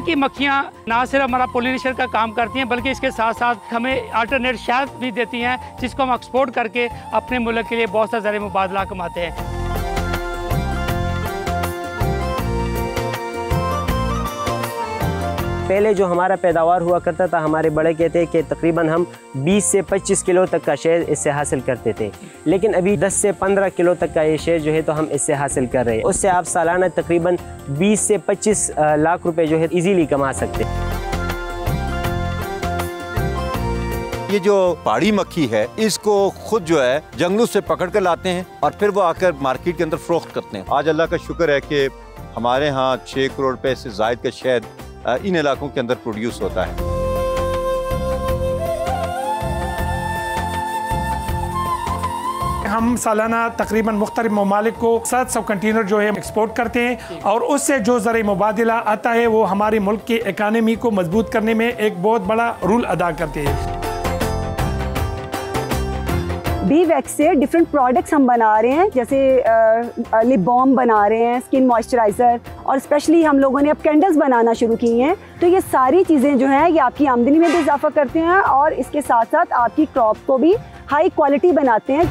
की मक्खियाँ ना सिर्फ हमारा पोलिनेशन का काम करती हैं बल्कि इसके साथ साथ हमें अल्टरनेट शहद भी देती हैं, जिसको हम एक्सपोर्ट करके अपने मुल्क के लिए बहुत सा ज़रिए मुबादला कमाते हैं। पहले जो हमारा पैदावार हुआ करता था, हमारे बड़े कहते हैं कि तकरीबन हम 20 से 25 किलो तक का शहद इससे हासिल करते थे, लेकिन अभी 10 से 15 किलो तक का ये शहद जो है तो हम इससे हासिल कर रहे हैं। उससे आप सालाना तकरीबन 20 से 25 लाख रुपए जो है इजीली कमा सकते हैं। ये जो पहाड़ी मक्खी है इसको खुद जो है जंगलों से पकड़ कर लाते हैं और फिर वो आकर मार्केट के अंदर फरोख्त करते हैं। आज अल्लाह का शुक्र है कि हमारे यहाँ 6 करोड़ रुपए से ज़ायद का शहद इन इलाकों के अंदर प्रोड्यूस होता है। हम सालाना तकरीबन मुख्तलिफ ममालिक को 700 कंटेनर जो है एक्सपोर्ट करते हैं और उससे जो ज़रिए मुबादला आता है वो हमारे मुल्क की इकानमी को मजबूत करने में एक बहुत बड़ा रोल अदा करते हैं। बी वैक्स से डिफरेंट प्रोडक्ट्स हम बना रहे हैं, जैसे लिप बाम बना रहे हैं, स्किन मॉइस्चराइज़र, और स्पेशली हम लोगों ने अब कैंडल्स बनाना शुरू की हैं। तो ये सारी चीज़ें जो हैं ये आपकी आमदनी में भी इजाफा करते हैं और इसके साथ साथ आपकी क्रॉप को भी हाई क्वालिटी बनाते हैं।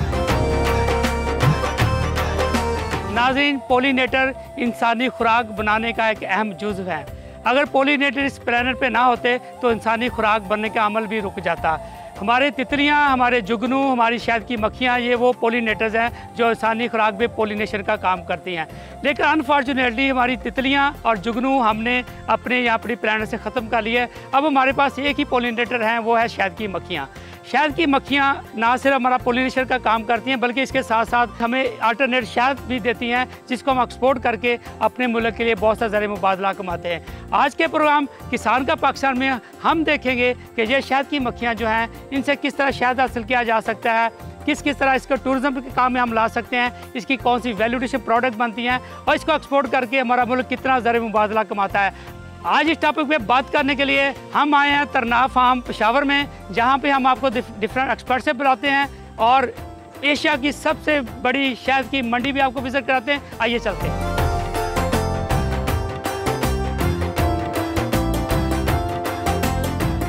नाज़रीन, पोलिनेटर इंसानी खुराक बनाने का एक अहम जुज़्व है। अगर पोलिनेटर इस प्लैनेट पे ना होते तो इंसानी खुराक बनने का अमल भी रुक जाता। हमारे तितलियां, हमारे जुगनू, हमारी शहद की मक्खियां, ये वो पोलिनेटर्स हैं जो इंसानी खुराक में पोलिनेशन का काम करती हैं। लेकिन अनफॉर्चुनेटली हमारी तितलियां और जुगनू हमने अपने यहाँ अपनी प्लैनेट से ख़त्म कर लिए। अब हमारे पास एक ही पोलिनेटर हैं, वो है शहद की मक्खियाँ। शहद की मक्खियाँ ना सिर्फ हमारा पोलिनेशन का काम करती हैं बल्कि इसके साथ साथ हमें अल्टरनेट शहद भी देती हैं, जिसको हम एक्सपोर्ट करके अपने मुल्क के लिए बहुत सा ज़रिए मुबादला कमाते हैं। आज के प्रोग्राम किसान का पाकिस्तान में हम देखेंगे कि ये शहद की मक्खियाँ जो हैं इनसे किस तरह शहद हासिल किया जा सकता है, किस तरह इसको टूरिज़्म के काम में हम ला सकते हैं, इसकी कौन सी वैल्यू एडिशन प्रोडक्ट बनती हैं और इसको एक्सपोर्ट करके हमारा मुल्क कितना ज़रिए मुबादला कमाता है। आज इस टॉपिक पे बात करने के लिए हम आए हैं तरनाह फार्म पेशावर में, जहाँ पे हम आपको डिफरेंट एक्सपर्ट से बुलाते हैं और एशिया की सबसे बड़ी शहद की मंडी भी आपको विजिट कराते हैं। आइए चलते हैं।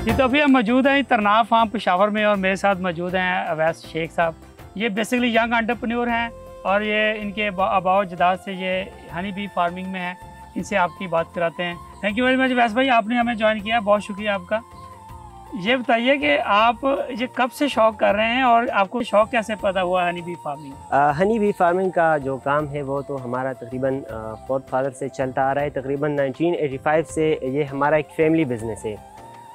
जी, तो अभी हम मौजूद हैं तरनाह फार्म पेशावर में और मेरे साथ मौजूद हैं अवैस शेख साहब। ये बेसिकली यंग एंटरप्रेन्योर हैं और ये इनके आबाओ जदाद से ये हनी बी फार्मिंग में है। इनसे आपकी बात कराते हैं। Thank you very much Awais भाई, आपने हमें ज्वाइन किया, बहुत शुक्रिया आपका। ये बताइए कि आप ये कब से शौक़ कर रहे हैं और आपको शौक़ कैसे पता हुआ honey bee farming? Honey bee farming का जो काम है वो तो हमारा तकरीबन फोर्थ फादर से चलता आ रहा है। तकरीबन 1985 से ये हमारा एक फैमिली बिजनेस है।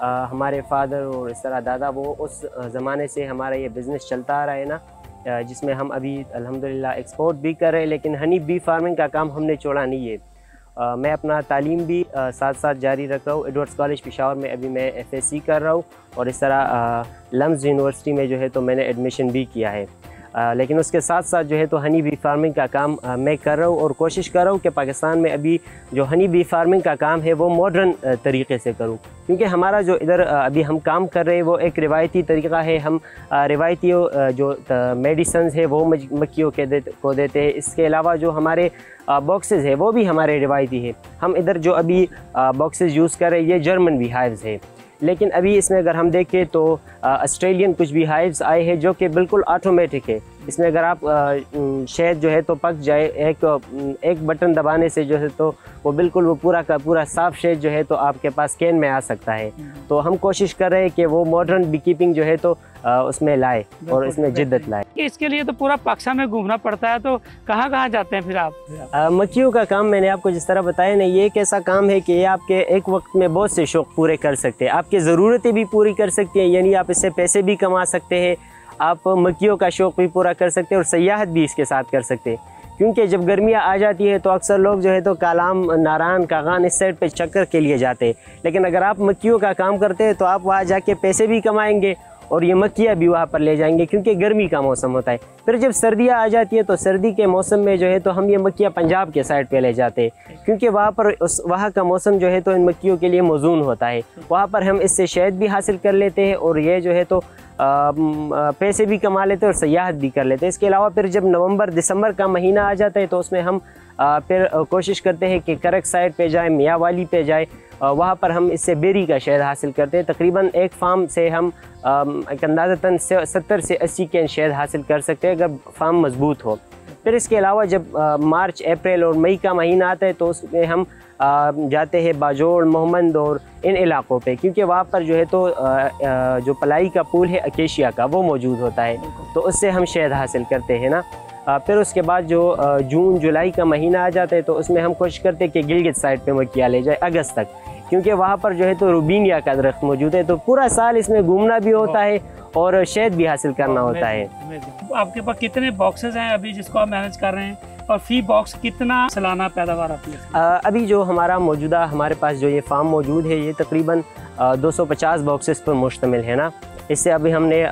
हमारे फादर और इस तरह दादा, वो उस ज़माने से हमारा ये बिज़नेस चलता आ रहा है ना, जिसमें हम अभी अल्हम्दुलिल्लाह एक्सपोर्ट भी कर रहे हैं, लेकिन हनी बी फार्मिंग का काम हमने छोड़ा नहीं है। मैं अपना तालीम भी साथ साथ जारी रख रहा हूँ। एडवर्ड्स कॉलेज पेशावर में अभी मैं FSC कर रहा हूँ और इस तरह लम्स यूनिवर्सिटी में जो है तो मैंने एडमिशन भी किया है। लेकिन उसके साथ साथ जो है तो हनी बी फार्मिंग का काम मैं कर रहा हूँ और कोशिश कर रहा हूँ कि पाकिस्तान में अभी जो हनी बी फार्मिंग का काम है वो मॉडर्न तरीके से करूँ, क्योंकि हमारा जो इधर अभी हम काम कर रहे हैं वो एक रिवायती तरीका है। हम रिवायती जो मेडिसिन्स है वो मक्खियों को देते हैं। इसके अलावा जो हमारे बॉक्सेस है वो भी हमारे रिवायती है। हम इधर जो अभी बॉक्सेस यूज़ कर रहे हैं ये जर्मन बी हाइव्स है, लेकिन अभी इसमें अगर हम देखें तो ऑस्ट्रेलियन कुछ भी हाइव्स आए हैं जो कि बिल्कुल ऑटोमेटिक है। इसमें अगर आप शहद जो है तो पक जाए, एक बटन दबाने से जो है तो वो बिल्कुल वो पूरा का पूरा साफ शहद जो है तो आपके पास कैन में आ सकता है। तो हम कोशिश कर रहे हैं कि वो मॉडर्न बी कीपिंग जो है तो उसमें लाए और इसमें जिद्दत लाए। इसके लिए तो पूरा पाकिस्तान में घूमना पड़ता है, तो कहाँ कहाँ जाते हैं फिर आप? मक्खियों का काम मैंने आपको जिस तरह बताया ना, ये एक ऐसा काम है कि ये आपके एक वक्त में बहुत से शौक़ पूरे कर सकते हैं, आपकी ज़रूरतें भी पूरी कर सकते हैं, यानी आप इससे पैसे भी कमा सकते हैं, आप मक्खियों का शौक़ भी पूरा कर सकते हैं और सयाहत भी इसके साथ कर सकते हैं। क्योंकि जब गर्मियाँ आ जाती है तो अक्सर लोग जो है तो कालाम, नारायण, कागान इस साइड पे चक्कर के लिए जाते हैं, लेकिन अगर आप मक्खियों का काम करते हैं तो आप वहाँ जाके पैसे भी कमाएंगे और ये मक्खियाँ भी वहाँ पर ले जाएंगे, क्योंकि गर्मी का मौसम होता है। फिर जब सर्दियाँ आ जाती है तो सर्दी के मौसम में जो है तो हम ये मक्खियाँ पंजाब के साइड पे ले जाते हैं, क्योंकि वहाँ पर वहाँ का मौसम जो है तो इन मक्खियों के लिए मौजून होता है। वहाँ पर हम इससे शहद भी हासिल कर लेते हैं और ये जो है तो पैसे भी कमा लेते हैं और सयाहत भी कर लेते हैं। इसके अलावा फिर जब नवंबर दिसंबर का महीना आ जाता है तो उसमें हम फिर कोशिश करते हैं कि करक साइड पे जाए, मियाँवाली पे जाए, वहाँ पर हम इससे बेरी का शहद हासिल करते हैं। तकरीबन एक फार्म से हम एक अंदाज़तन 70 से 80 कैन शहद हासिल कर सकते हैं अगर फार्म मजबूत हो। फिर इसके अलावा जब मार्च, अप्रैल और मई का महीना आता है तो उसमें हम जाते हैं बाजोड़, मोहम्मद और इन इलाक़ों पे, क्योंकि वहाँ पर जो है तो जो पलाई का पुल है अकेशिया का वो मौजूद होता है, तो उससे हम शहद हासिल करते हैं ना। फिर उसके बाद जो जून जुलाई का महीना आ जाता है तो उसमें हम कोशिश करते हैं कि गिलगित साइड पे मक्खियाँ ले जाए अगस्त तक, क्योंकि वहाँ पर जो है तो रूबीनिया का दरख्त मौजूद है, तो पूरा साल इसमें घूमना भी होता है और शहद भी हासिल करना होता है। आपके पास कितने बॉक्सेस हैं अभी जिसको आप मैनेज कर रहे हैं, और फी बॉक्स कितना सालाना पैदावार आती है? अभी जो हमारा मौजूदा हमारे पास जो ये फार्म मौजूद है ये तकरीबन 250 बॉक्सेस पर मुश्तमिल है ना। इससे अभी हमने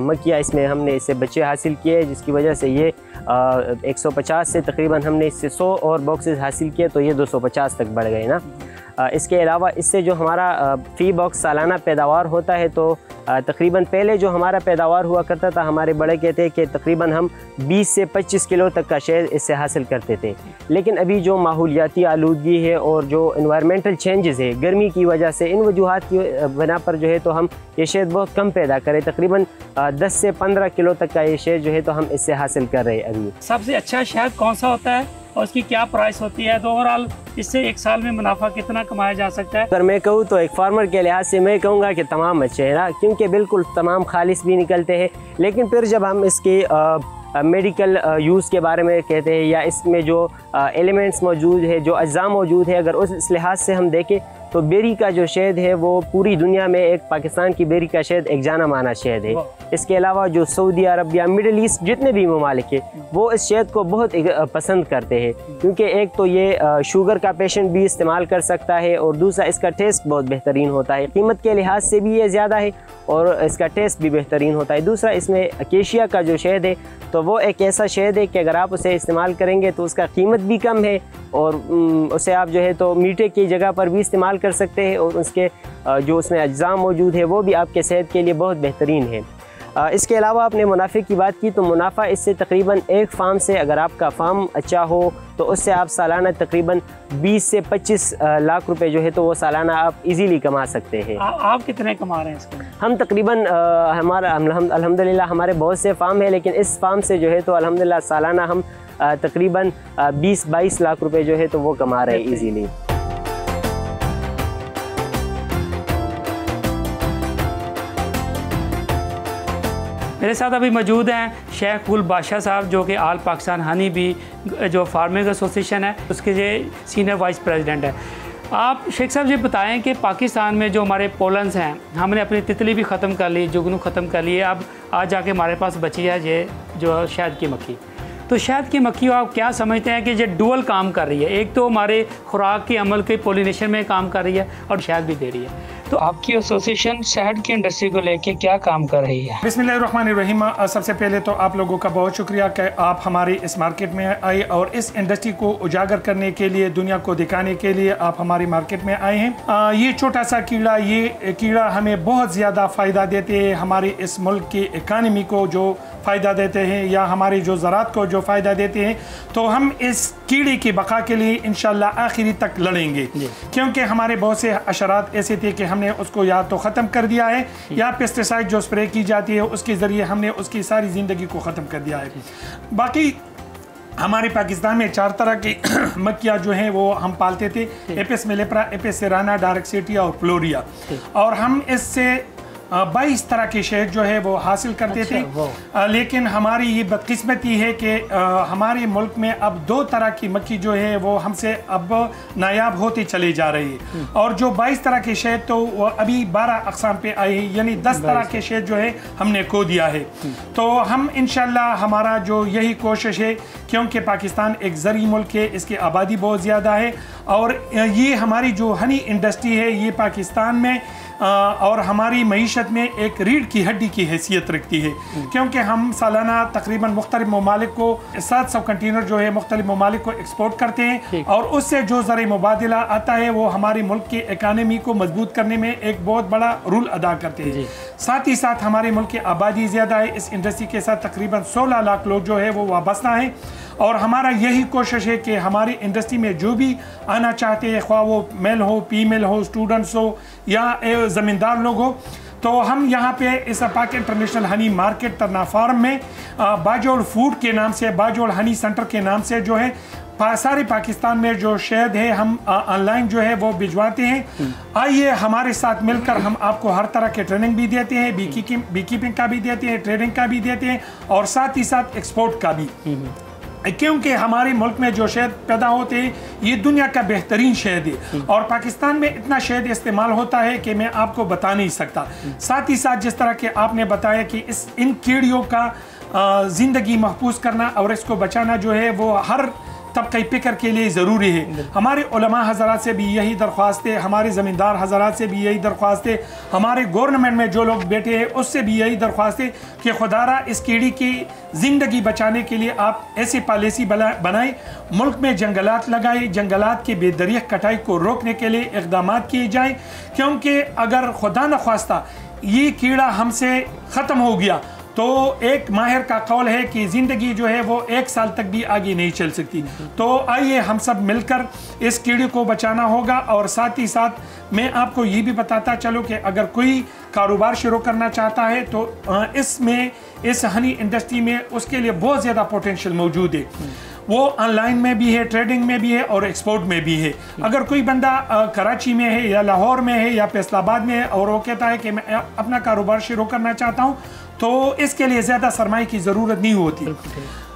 मक्खिया इसमें हमने इससे बच्चे हासिल किए, जिसकी वजह से ये 150 से तकरीबन हमने इससे 100 और बॉक्सेस हासिल किए, तो ये 250 तक बढ़ गए ना। इसके अलावा इससे जो हमारा फ़ी बॉक्स सालाना पैदावार होता है तो तकरीबन पहले जो हमारा पैदावार हुआ करता था, हमारे बड़े कहते हैं कि तकरीबन हम 20 से 25 किलो तक का शहद इससे हासिल करते थे। लेकिन अभी जो माहौलियाती आलूदगी है और जो इन्वायरमेंटल चेंजेस है गर्मी की वजह से, इन वजूहात की बना पर जो है तो हम ये शहद बहुत कम पैदा करें, तकरीबन 10 से 15 किलो तक का ये शहद जो है तो हम इससे हासिल कर रहे हैं अभी। सबसे अच्छा शहद कौन सा होता है और उसकी क्या प्राइस होती है, तो ओवरऑल इससे एक साल में मुनाफा कितना कमाया जा सकता है? अगर मैं कहूँ तो एक फार्मर के लिहाज से मैं कहूँगा कि तमाम अच्छे हैं ना, क्योंकि बिल्कुल तमाम खालिस भी निकलते हैं। लेकिन फिर जब हम इसके मेडिकल यूज़ के बारे में कहते हैं या इसमें जो एलिमेंट्स मौजूद है, जो अज्जा मौजूद है, अगर उस लिहाज से हम देखें तो बेरी का जो शहद है वो पूरी दुनिया में एक पाकिस्तान की बेरी का शहद एक जाना माना शहद है। इसके अलावा जो सऊदी अरब या मिडल ईस्ट जितने भी ममालिक है वो इस शहद को बहुत पसंद करते हैं, क्योंकि एक तो ये शुगर का पेशेंट भी इस्तेमाल कर सकता है और दूसरा इसका टेस्ट बहुत बेहतरीन होता है। कीमत के लिहाज से भी ये ज़्यादा है और इसका टेस्ट भी बेहतरीन होता है। दूसरा इसमें अकेशिया का जो शहद है तो वो एक ऐसा शहद है कि अगर आप उसे इस्तेमाल करेंगे तो उसका कीमत भी कम है और उसे आप जो है तो मीठे की जगह पर भी इस्तेमाल कर सकते हैं और उसके जो उसमें अज्जा मौजूद है वो भी आपके सेहत के लिए बहुत बेहतरीन है। इसके अलावा आपने मुनाफे की बात की तो मुनाफा इससे तकरीबन एक फार्म से, अगर आपका फार्म अच्छा हो तो उससे आप सालाना तकरीबन 20 से 25 लाख रुपए जो है तो वो सालाना आप इजीली कमा सकते हैं। आप कितने कमा रहे हैं इसके? हम तकरीबन हमारा अल्हम्दुलिल्लाह हमारे बहुत से फार्म है, लेकिन इस फार्म से जो है तो अल्हम्दुलिल्लाह सालाना हम तकरीबन 20-22 लाख रुपए जो है तो वो कमा रहे हैं इजीली। मेरे साथ अभी मौजूद हैं शेख गुल बादशाह साहब, जो कि आल पाकिस्तान हनी बी जो फार्मिंग एसोसिएशन है उसके जो सीनियर वाइस प्रेसिडेंट है। आप शेख साहब ये बताएं कि पाकिस्तान में जो हमारे पोलन्स हैं, हमने अपनी तितली भी ख़त्म कर ली, जुगनू ख़त्म कर लिए, अब आज जाके हमारे पास बची है ये जो शहद की मक्खी। तो शहद की मक्खी आप क्या समझते हैं कि ये डुअल काम कर रही है, एक तो हमारे खुराक के अमल के पोलिनेशन में काम कर रही है और शहद भी दे रही है। तो आपकी एसोसिएशन शहद की इंडस्ट्री को लेके क्या काम कर रही है? बिस्मिल्लाहिर्रहमानिर्रहीम। सबसे पहले तो आप लोगों का बहुत शुक्रिया कि आप हमारी इस मार्केट में आए और इस इंडस्ट्री को उजागर करने के लिए, दुनिया को दिखाने के लिए आप हमारी मार्केट में आए हैं। ये छोटा सा कीड़ा, ये कीड़ा हमें बहुत ज़्यादा फ़ायदा देते हैं, हमारी इस मुल्क की इकानमी को जो फ़ायदा देते हैं या हमारी जो ज़रात को जो फ़ायदा देते हैं। तो हम इस कीड़े की बका के लिए इंशाल्लाह आखिरी तक लड़ेंगे, क्योंकि हमारे बहुत से हशरात ऐसे थे कि हमने उसको या तो ख़त्म कर दिया है या पेस्टिसाइड जो स्प्रे की जाती है उसके ज़रिए हमने उसकी सारी ज़िंदगी को ख़त्म कर दिया है। बाकी हमारे पाकिस्तान में 4 तरह की मक्खियाँ जो हैं वो हम पालते थे, एपिस मेलेप्रा, एपिस सेराना, डार्कसेटिया और फ्लोरिया, और हम इससे 22 तरह के शहद जो है वो हासिल करते थे। लेकिन हमारी ये बदकिस्मती है कि हमारे मुल्क में अब 2 तरह की मक्खी जो है वो हमसे अब नायाब होती चली जा रही है, और जो 22 तरह के शहद तो वो अभी 12 अक़साम पे आए हैं, यानी 10 तरह के शहद जो है हमने खो दिया है। तो हम इंशाल्लाह हमारा जो यही कोशिश है, क्योंकि पाकिस्तान एक ज़री मुल्क है, इसकी आबादी बहुत ज़्यादा है और ये हमारी जो हनी इंडस्ट्री है ये पाकिस्तान में और हमारी मईशत में एक रीढ़ की हड्डी की हैसियत रखती है, क्योंकि हम सालाना तकरीबन मुख्तलिफ ममालिक को 700 कंटेनर जो है मुख्तलिफ ममालिक को एक्सपोर्ट करते हैं, और उससे जो ज़र मुबादला आता है वो हमारे मुल्क की इकानमी को मजबूत करने में एक बहुत बड़ा रोल अदा करते हैं। साथ ही साथ हमारे मुल्क की आबादी ज़्यादा है, इस इंडस्ट्री के साथ तकरीबन 16 लाख लोग जो है वो वाबस्ता हैं, और हमारा यही कोशिश है कि हमारी इंडस्ट्री में जो भी आना चाहते हैं, ख्वाह वो मेल हो, फीमेल हो, स्टूडेंट्स हो या ज़मींदार लोग हो, तो हम यहाँ पे इस पाक इंटरनेशनल हनी मार्केट तरना फार्म में बाजोल फूड के नाम से, बाजोल हनी सेंटर के नाम से जो है सारे पाकिस्तान में जो शहद है हम ऑनलाइन जो है वो भिजवाते हैं। आइए हमारे साथ मिलकर हम आपको हर तरह के ट्रेनिंग भी देते हैं, बी कीपिंग का भी देते हैं, ट्रेडिंग का भी देते हैं, और साथ ही साथ एक्सपोर्ट का भी, क्योंकि हमारे मुल्क में जो शहद पैदा होते हैं ये दुनिया का बेहतरीन शहद है, और पाकिस्तान में इतना शहद इस्तेमाल होता है कि मैं आपको बता नहीं सकता। साथ ही साथ जिस तरह के आपने बताया कि इन कीड़ियों का ज़िंदगी महफूज करना और इसको बचाना जो है वो हर तबक़े फ़िक्र के लिए ज़रूरी है। हमारे उलमा हज़रात से भी यही दरख्वास्त है, हमारे ज़मींदार हज़रात से भी यही दरख्वास्त है, हमारे गवर्नमेंट में जो लोग बैठे हैं उससे भी यही दरख्वास्त है कि खुदारा इस कीड़ी की ज़िंदगी बचाने के लिए आप ऐसी पॉलिसी बनाएं, मुल्क में जंगलात लगाए, जंगलात की बेदरिया कटाई को रोकने के लिए इक़दाम किए जाएँ, क्योंकि अगर खुदा न ख्वास्ता ये कीड़ा हमसे ख़त्म हो गया तो एक माहिर का कौल है कि ज़िंदगी जो है वो 1 साल तक भी आगे नहीं चल सकती। तो आइए हम सब मिलकर इस कीड़े को बचाना होगा, और साथ ही साथ मैं आपको ये भी बताता चलूँ कि अगर कोई कारोबार शुरू करना चाहता है तो इस हनी इंडस्ट्री में उसके लिए बहुत ज़्यादा पोटेंशियल मौजूद है। वो ऑनलाइन में भी है, ट्रेडिंग में भी है और एक्सपोर्ट में भी है। अगर कोई बंदा कराची में है या लाहौर में है या फैसलाबाद में है और वो कहता है कि मैं अपना कारोबार शुरू करना चाहता हूँ, तो इसके लिए ज़्यादा सरमाए की ज़रूरत नहीं होती।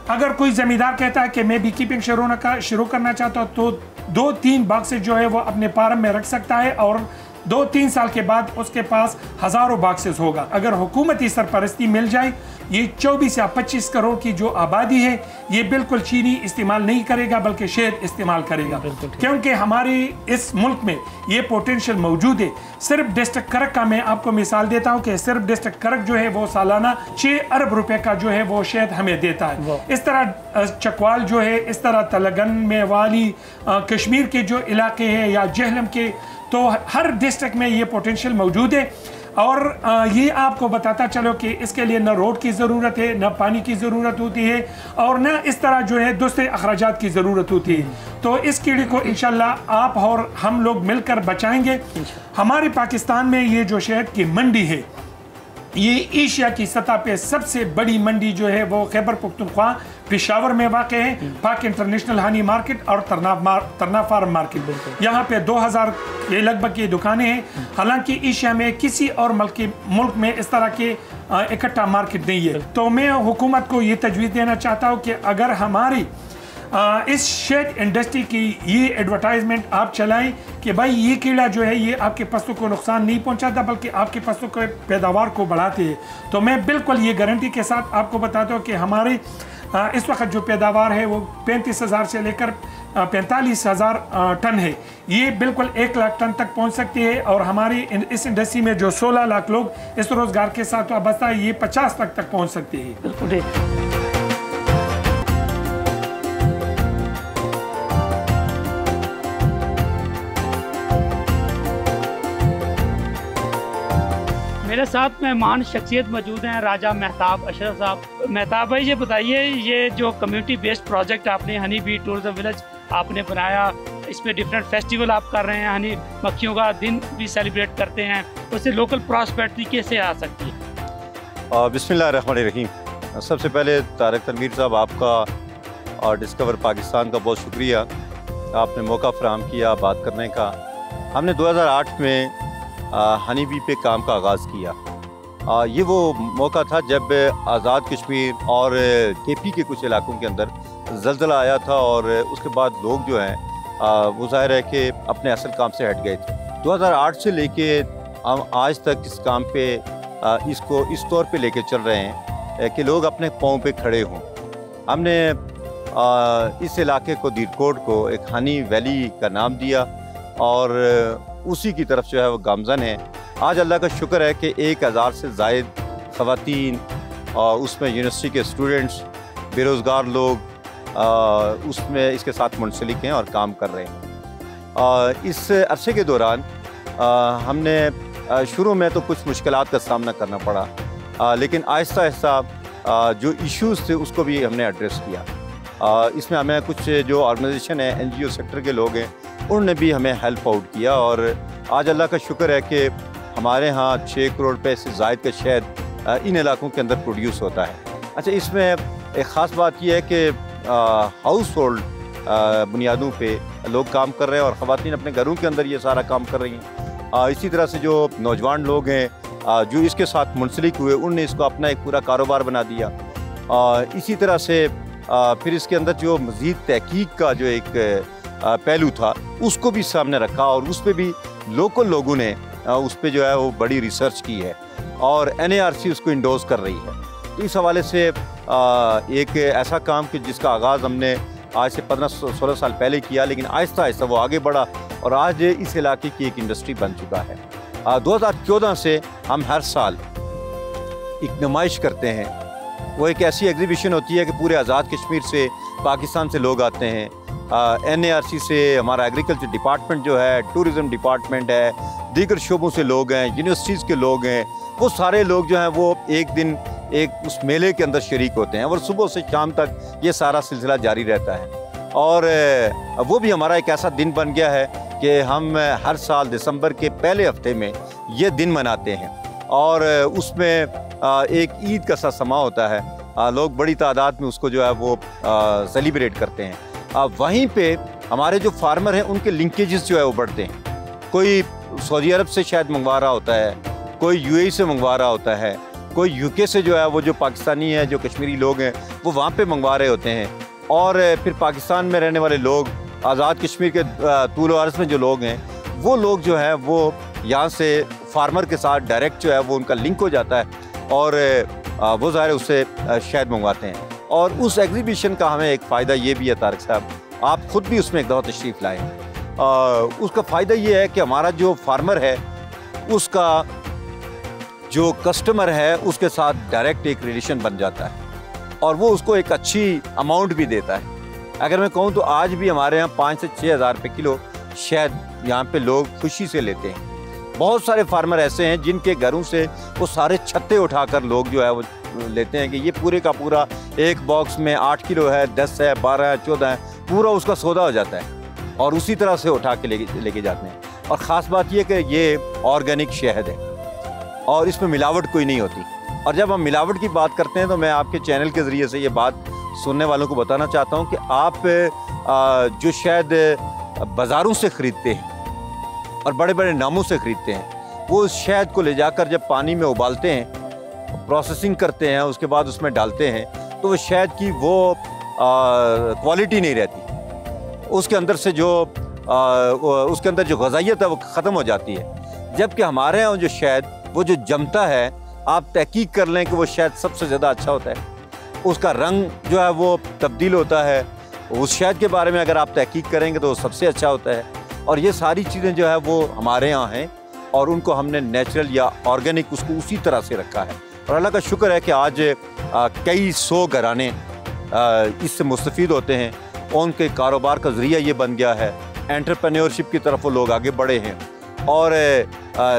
अगर कोई ज़मींदार कहता है कि मैं बी कीपिंग शुरू करना चाहता हूँ, तो 2-3 बॉक्सेस जो है वो अपने फार्म में रख सकता है, और 2-3 साल के बाद उसके पास हज़ारों बॉक्सेस होगा। अगर हुकूमती सरपरस्ती मिल जाए, ये 24 या 25 करोड़ की जो आबादी है ये बिल्कुल चीनी इस्तेमाल नहीं करेगा बल्कि शहद इस्तेमाल करेगा, क्योंकि हमारी इस मुल्क में ये पोटेंशियल मौजूद है। सिर्फ डिस्ट्रिक्ट करक का मैं आपको मिसाल देता हूँ कि सिर्फ डिस्ट्रिक्ट करक जो है वो सालाना 6 अरब रुपए का जो है वो शहद हमें देता है। इस तरह चकवाल जो है, इस तरह तलगन में वाली कश्मीर के जो इलाके हैं या जहलम के, तो हर डिस्ट्रिक्ट में ये पोटेंशियल मौजूद है। और ये आपको बताता चलो कि इसके लिए न रोड की ज़रूरत है, न पानी की ज़रूरत होती है, और न इस तरह जो है दूसरे अखराजात की ज़रूरत होती है। तो इस कीड़े को इंशाल्लाह आप और हम लोग मिलकर बचाएंगे। हमारे पाकिस्तान में ये जो शहद की मंडी है, ये एशिया की सतह पे सबसे बड़ी मंडी जो है वो खैबर पख्तूनख्वा पेशावर में वाक़ है, पाक इंटरनेशनल हनी मार्केट और तरना फार्म मार्केट। यहाँ पे 2000 के लगभग की दुकानें हैं। हालांकि एशिया में किसी और मुल्क में इस तरह के इकट्ठा मार्केट नहीं है। तो मैं हुकूमत को ये तजवीज़ देना चाहता हूँ कि अगर हमारी इस शहद इंडस्ट्री की ये एडवर्टाइजमेंट आप चलाएं कि भाई ये कीड़ा जो है ये आपके फसलों को नुकसान नहीं पहुंचाता बल्कि आपके फसलों के पैदावार को बढ़ाते हैं, तो मैं बिल्कुल ये गारंटी के साथ आपको बताता हूँ कि हमारे इस वक्त जो पैदावार है वो 35,000 से लेकर 45,000 टन है। ये बिल्कुल 1 लाख टन तक पहुंच सकती है, और हमारी इस इंडस्ट्री में जो 16 लाख लोग इस रोज़गार के साथ वाबस्ता है ये 50 लाख तक पहुंच सकती है। मेरे साथ मेहमान शख्सियत मौजूद हैं, राजा मेहताब अशरफ साहब। मेहताब भाई ये बताइए, ये जो कम्युनिटी बेस्ड प्रोजेक्ट आपने हनी बी टूरिज्म विलेज आपने बनाया, इसमें डिफरेंट फेस्टिवल आप कर रहे हैं, हनी मक्खियों का दिन भी सेलिब्रेट करते हैं, उससे लोकल प्रॉस्पेरिटी कैसे आ सकती है? बिस्मिल्लाहिर्रहमानिर्रहीम। सबसे पहले तारिक तनवीर साहब आपका और डिस्कवर पाकिस्तान का बहुत शुक्रिया, आपने मौका फराहम किया बात करने का। हमने 2008 में हनी बी पे काम का आगाज़ किया। ये वो मौका था जब आज़ाद कश्मीर और KP के कुछ इलाकों के अंदर ज़लज़ला आया था, और उसके बाद लोग जो हैं वो ज़ाहिर है कि अपने असल काम से हट गए थे। 2008 से लेके हम आज तक इस काम पे इसको इस तौर पे लेके चल रहे हैं कि लोग अपने पाँव पे खड़े हों। हमने इस इलाके को दीरकोट को एक हनी वैली का नाम दिया, और उसी की तरफ जो है वो गामजन है। आज अल्लाह का शुक्र है कि 1000 से ज़ायद ख़वातीन और उसमें यूनिवर्सिटी के स्टूडेंट्स, बेरोज़गार लोग उसमें इसके साथ मुंसलिक हैं और काम कर रहे हैं। इस अरसे के दौरान हमने शुरू में तो कुछ मुश्किलात का सामना करना पड़ा, लेकिन आहिस्ता आहिस्ता जो इश्यूज़ थे उसको भी हमने एड्रेस किया। इसमें हमें कुछ जो ऑर्गेनाइजेशन है, NGO सेक्टर के लोग हैं, उन्होंने भी हमें हेल्प आउट किया और आज अल्लाह का शुक्र है कि हमारे यहाँ 6 करोड़ रुपए से ज़ायद का शहद इन इलाकों के अंदर प्रोड्यूस होता है। अच्छा, इसमें एक ख़ास बात यह है कि हाउस होल्ड बुनियादों पे लोग काम कर रहे हैं और ख़वातीन अपने घरों के अंदर ये सारा काम कर रही हैं। इसी तरह से जो नौजवान लोग हैं जो इसके साथ मुंसलिक हुए, उनने इसको अपना एक पूरा कारोबार बना दिया। इसी तरह से फिर इसके अंदर जो मज़ीद तहकीक का जो एक पहलू था उसको भी सामने रखा और उस पर भी लोकल लोगों ने उस पर जो है वो बड़ी रिसर्च की है और NARC उसको इंडोर्स कर रही है। तो इस हवाले से एक ऐसा काम कि जिसका आगाज़ हमने आज से 15-16 साल पहले किया, लेकिन आहिस्ता आहिस्ता वो आगे बढ़ा और आज इस इलाके की एक इंडस्ट्री बन चुका है। 2014 से हम हर साल एक नुमाइश करते हैं। वो एक ऐसी एग्जीबिशन होती है कि पूरे आज़ाद कश्मीर से, पाकिस्तान से लोग आते हैं। NARC से हमारा एग्रीकल्चर डिपार्टमेंट जो है, टूरिज़म डिपार्टमेंट है, दीगर शोबों से लोग हैं, यूनिवर्सिटीज़ के लोग हैं, वो सारे लोग जो हैं वो एक दिन एक उस मेले के अंदर शरीक होते हैं और सुबह से शाम तक ये सारा सिलसिला जारी रहता है। और वो भी हमारा एक ऐसा दिन बन गया है कि हम हर साल दिसंबर के पहले हफ्ते में ये दिन मनाते हैं और उसमें एक ईद का सा समा होता है। लोग बड़ी तादाद में उसको जो है वो सेलिब्रेट करते हैं। वहीं पे हमारे जो फार्मर हैं उनके लिंकेजेस जो है वो बढ़ते हैं। कोई सऊदी अरब से शायद मंगवा रहा होता है, कोई UAE से मंगवा रहा होता है, कोई UK से जो है वो जो पाकिस्तानी हैं, जो कश्मीरी लोग हैं, वो वहाँ पे मंगवा रहे होते हैं। और फिर पाकिस्तान में रहने वाले लोग, आज़ाद कश्मीर के तूल व अर्ज़ में जो लोग हैं, वो लोग जो है वो यहाँ से फार्मर के साथ डायरेक्ट जो है वो उनका लिंक हो जाता है और वो ज़ाहिर उससे शहद मंगवाते हैं। और उस एग्जीबिशन का हमें एक फ़ायदा ये भी है तारिक साहब, आप ख़ुद भी उसमें एक दफ़ा तशरीफ़ लाएँ। उसका फ़ायदा ये है कि हमारा जो फार्मर है उसका जो कस्टमर है उसके साथ डायरेक्ट एक रिलेशन बन जाता है और वो उसको एक अच्छी अमाउंट भी देता है। अगर मैं कहूँ तो आज भी हमारे यहाँ 5 से 6 हज़ार रुपये किलो शहद यहाँ पे लोग खुशी से लेते हैं। बहुत सारे फार्मर ऐसे हैं जिनके घरों से वो सारे छत्ते उठाकर लोग जो है वो लेते हैं कि ये पूरे का पूरा एक बॉक्स में 8 किलो है, 10 है, 12 है, 14 है, पूरा उसका सौदा हो जाता है और उसी तरह से उठा के लेके जाते हैं। और ख़ास बात ये कि ये ऑर्गेनिक शहद है और इसमें मिलावट कोई नहीं होती। और जब हम मिलावट की बात करते हैं तो मैं आपके चैनल के ज़रिए से ये बात सुनने वालों को बताना चाहता हूँ कि आप जो शहद बाज़ारों से ख़रीदते हैं और बड़े बड़े नामों से ख़रीदते हैं, वो उस शहद को ले जाकर जब पानी में उबालते हैं, प्रोसेसिंग करते हैं, उसके बाद उसमें डालते हैं, तो वो शहद की वो क्वालिटी नहीं रहती। उसके अंदर से जो उसके अंदर जो ग़ज़ाइयत है वो ख़त्म हो जाती है। जबकि हमारे यहाँ जो शहद वो जो जमता है, आप तहकीक कर लें कि वो शहद सबसे ज़्यादा अच्छा होता है। उसका रंग जो है वो तब्दील होता है। उस शहद के बारे में अगर आप तहकीक करेंगे तो वो सबसे अच्छा होता है। और ये सारी चीज़ें जो है वो हमारे यहाँ हैं और उनको हमने नेचुरल या ऑर्गेनिक उसको उसी तरह से रखा है। और अल्लाह का शुक्र है कि आज कई 100 घराने इससे मुस्तफ़ीद होते हैं। उनके कारोबार का ज़रिया ये बन गया है। एंटरप्रेन्योरशिप की तरफ वो लोग आगे बढ़े हैं और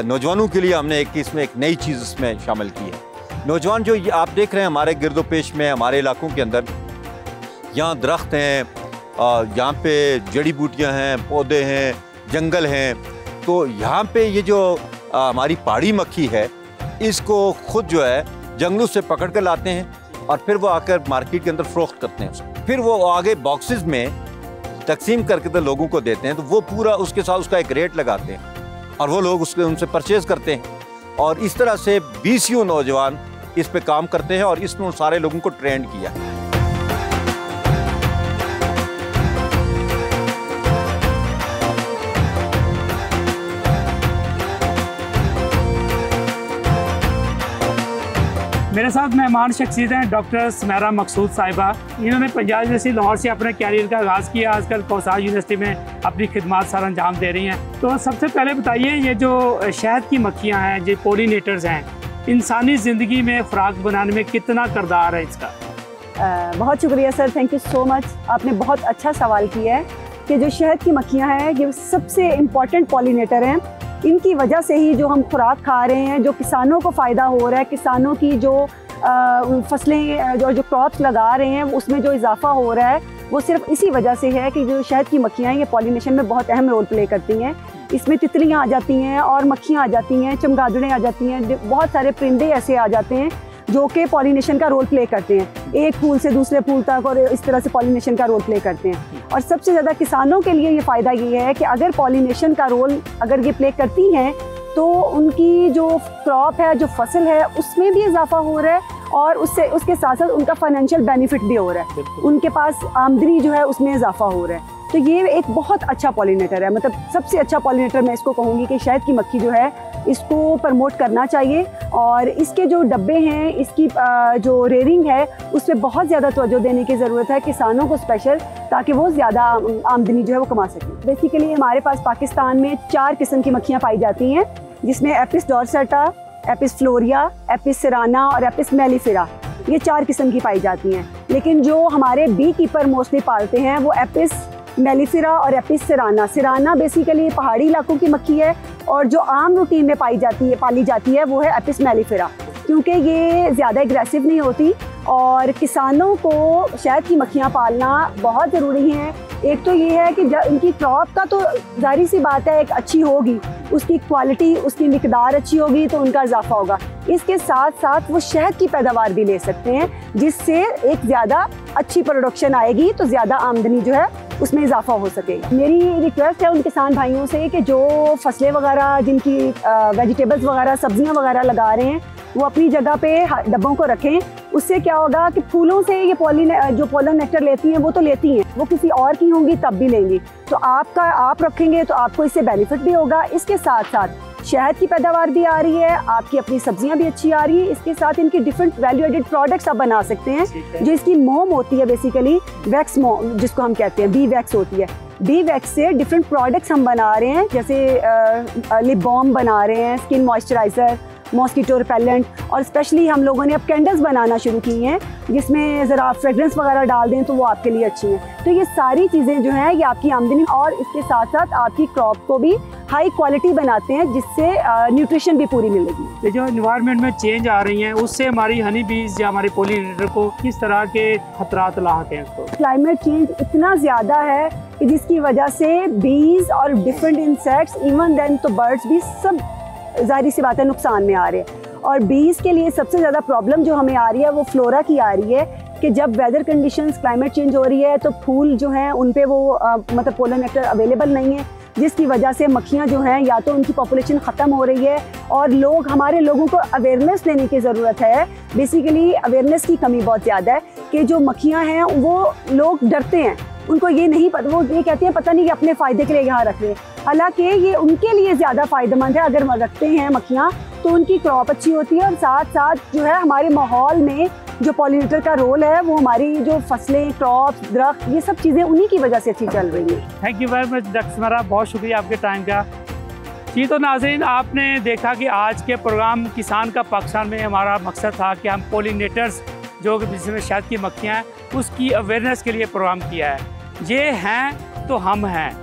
नौजवानों के लिए हमने इसमें एक नई चीज़ इसमें शामिल की है। नौजवान जो ये आप देख रहे हैं हमारे गिरदोपेश में, हमारे इलाकों के अंदर, यहाँ दरख्त हैं, यहाँ पे जड़ी बूटियाँ हैं, पौधे हैं, जंगल हैं। तो यहाँ पे ये जो हमारी पहाड़ी मक्खी है, इसको खुद जो है जंगलों से पकड़ कर लाते हैं और फिर वो आकर मार्केट के अंदर फ़रोख्त करते हैं। फिर वो आगे बॉक्सेस में तकसीम करके तो लोगों को देते हैं। तो वो पूरा उसके साथ उसका एक रेट लगाते हैं और वो लोग उसके उनसे परचेज़ करते हैं। और इस तरह से 20 नौजवान इस पे काम करते हैं और इसमें उन सारे लोगों को ट्रेंड किया। मेरा मेरे साथ मेहमान शख्सियत हैं डॉक्टर सुमेरा मकसूद साहिबा। इन्होंने पंजाब यूनिवर्सिटी लाहौर से अपने कैरियर का आगाज़ किया, आजकल कौसार यूनिवर्सिटी में अपनी खिदमत सर अंजाम दे रही हैं। तो सबसे पहले बताइए, ये जो शहद की मक्खियाँ हैं, जो पोलिनेटर्स हैं, इंसानी ज़िंदगी में खुराक बनाने में कितना किरदार है इसका? बहुत शुक्रिया sir, thank you so much. आपने बहुत अच्छा सवाल किया है कि जो शहद की मक्खियाँ हैं ये सबसे इम्पॉर्टेंट पॉलिनेटर हैं। इनकी वजह से ही जो हम खुराक खा रहे हैं, जो किसानों को फ़ायदा हो रहा है, किसानों की जो फसलें जो क्रॉप्स लगा रहे हैं उसमें जो इजाफा हो रहा है, वो सिर्फ इसी वजह से है कि जो शहद की मक्खियाँ हैं ये पॉलिनेशन में बहुत अहम रोल प्ले करती हैं। इसमें तितलियाँ आ जाती हैं और मक्खियाँ आ जाती हैं, चमगादड़ें आ जाती हैं, बहुत सारे परिंदे ऐसे आ जाते हैं जो कि पॉलिनेशन का रोल प्ले करते हैं, एक फूल से दूसरे फूल तक, और इस तरह से पॉलिनेशन का रोल प्ले करते हैं। और सबसे ज़्यादा किसानों के लिए ये फ़ायदा ये है कि अगर पॉलिनेशन का रोल अगर ये प्ले करती हैं तो उनकी जो क्रॉप है, जो फसल है, उसमें भी इजाफा हो रहा है और उसके साथ साथ उनका फाइनेंशियल बेनिफिट भी हो रहा है, उनके पास आमदनी जो है उसमें इजाफा हो रहा है। तो ये एक बहुत अच्छा पॉलिनेटर है, मतलब सबसे अच्छा पॉलिनेटर मैं इसको कहूँगी कि शहद की मक्खी जो है इसको प्रमोट करना चाहिए। और इसके जो डब्बे हैं, इसकी जो रेयरिंग है, उस पर बहुत ज़्यादा तवज्जो देने की ज़रूरत है किसानों को स्पेशल, ताकि वो ज़्यादा आमदनी जो है वो कमा सकें। बेसिकली हमारे पास पाकिस्तान में 4 किस्म की मक्खियाँ पाई जाती हैं, जिसमें एपिस डॉर्सेटा, एपिस फ्लोरिया, एपिस सिराना और एपिस मेलिफेरा, ये 4 किस्म की पाई जाती हैं। लेकिन जो हमारे बी कीपर मोस्टली पालते हैं वो एपिस मेलिफेरा और एपिस सिराना। सिराना बेसिकली पहाड़ी इलाकों की मक्खी है और जो आम रूटीन में पाली जाती है वो है एपिस मेलिफेरा, क्योंकि ये ज़्यादा एग्रेसिव नहीं होती और किसानों को शहद की मक्खियाँ पालना बहुत ज़रूरी है। एक तो ये है कि इनकी क्रॉप का तो जाहिर सी बात है एक अच्छी होगी, उसकी क्वालिटी, उसकी मिकदार अच्छी होगी तो उनका इजाफा होगा। इसके साथ साथ वो शहद की पैदावार भी ले सकते हैं, जिससे एक ज़्यादा अच्छी प्रोडक्शन आएगी, तो ज़्यादा आमदनी जो है उसमें इजाफा हो सकेगा। मेरी रिक्वेस्ट है उन किसान भाइयों से कि जो फसलें वगैरह, जिनकी वेजिटेबल्स वगैरह, सब्जियां वगैरह लगा रहे हैं, वो अपनी जगह पे डब्बों को रखें। उससे क्या होगा कि फूलों से ये जो पोलन नेक्टर लेती हैं वो तो लेती हैं, वो किसी और की होंगी तब भी लेंगी, तो आप रखेंगे तो आपको इससे बेनिफिट भी होगा। इसके साथ साथ शहद की पैदावार भी आ रही है, आपकी अपनी सब्जियां भी अच्छी आ रही है। इसके साथ इनकी डिफरेंट वैल्यू एडेड प्रोडक्ट्स आप बना सकते हैं, जो इसकी मोम होती है, बेसिकली वैक्स मोम जिसको हम कहते हैं, बी वैक्स होती है। बी वैक्स से डिफरेंट प्रोडक्ट्स हम बना रहे हैं, जैसे लिप बाम बना रहे हैं, स्किन मॉइस्चराइज़र, मॉस्किटो रिपेलेंट, और स्पेशली हम लोगों ने अब कैंडल्स बनाना शुरू की हैं, जिसमें ज़रा फ्रेग्रेंस वगैरह डाल दें तो वो आपके लिए अच्छी हैं। तो ये सारी चीज़ें जो हैं ये आपकी आमदनी और इसके साथ साथ आपकी क्रॉप को भी हाई क्वालिटी बनाते हैं, जिससे न्यूट्रिशन भी पूरी मिलेगी। ये जो इन्वायरमेंट में चेंज आ रही हैं, उससे हमारी हनी बीज या हमारे पोलिनेटर को किस तरह के खतरात लाहक हैं? उसको क्लाइमेट चेंज इतना ज़्यादा है कि जिसकी वजह से बीज और डिफरेंट इंसेक्ट्स, इवन देन तो बर्ड्स भी सब ज़ाहिर सी बात है नुकसान में आ रहे हैं। और बीज के लिए सबसे ज़्यादा प्रॉब्लम जो हमें आ रही है वो फ्लोरा की आ रही है कि जब वेदर कंडीशंस, क्लाइमेट चेंज हो रही है तो फूल जो हैं उन पे वो मतलब पोलन नेक्टर अवेलेबल नहीं है, जिसकी वजह से मक्खियाँ जो हैं या तो उनकी पॉपुलेशन ख़त्म हो रही है, और हमारे लोगों को अवेयरनेस देने की ज़रूरत है। बेसिकली अवेयरनेस की कमी बहुत ज़्यादा है कि जो मक्खियाँ हैं वो लोग डरते हैं, उनको ये नहीं पता, वो ये कहते हैं पता नहीं कि अपने फ़ायदे के लिए यहाँ रख रहे हैं, हालांकि ये उनके लिए ज़्यादा फ़ायदेमंद है। अगर रखते हैं मक्खियाँ तो उनकी क्रॉप अच्छी होती है, और साथ साथ जो है हमारे माहौल में जो पॉलिनेटर का रोल है वो हमारी जो फसलें, क्रॉप्स, दरख्त, ये सब चीज़ें उन्हीं की वजह से अच्छी चल रही हैं। Thank you very much doctor Sumera, बहुत शुक्रिया आपके टाइम का। जी तो नाज़रीन, आपने देखा कि आज के प्रोग्राम किसान का पाकिस्तान में हमारा मकसद था कि हम पोलिनेटर्स जो जिसमें शहद की मक्खियाँ हैं उसकी अवेयरनेस के लिए प्रोग्राम किया है। ये हैं तो हम हैं,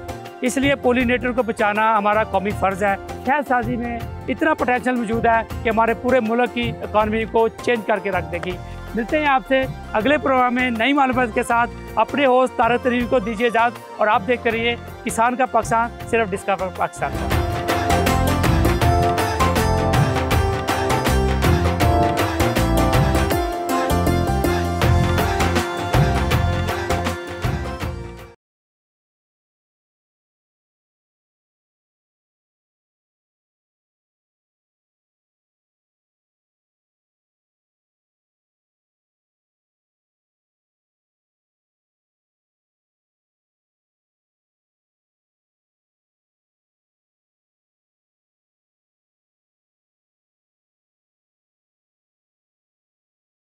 इसलिए पोलिनेटर को बचाना हमारा कौमी फ़र्ज़ है। शहद साजी में इतना पोटेंशियल मौजूद है कि हमारे पूरे मुल्क की इकॉनमी को चेंज करके रख देगी। मिलते हैं आपसे अगले प्रोग्राम में नई मालूमात के साथ। अपने होस्ट तारक तरीन को दीजिए इजाज़त और आप देखते रहिए किसान का पाकिस्तान, सिर्फ डिस्कवर पाकिस्तान का।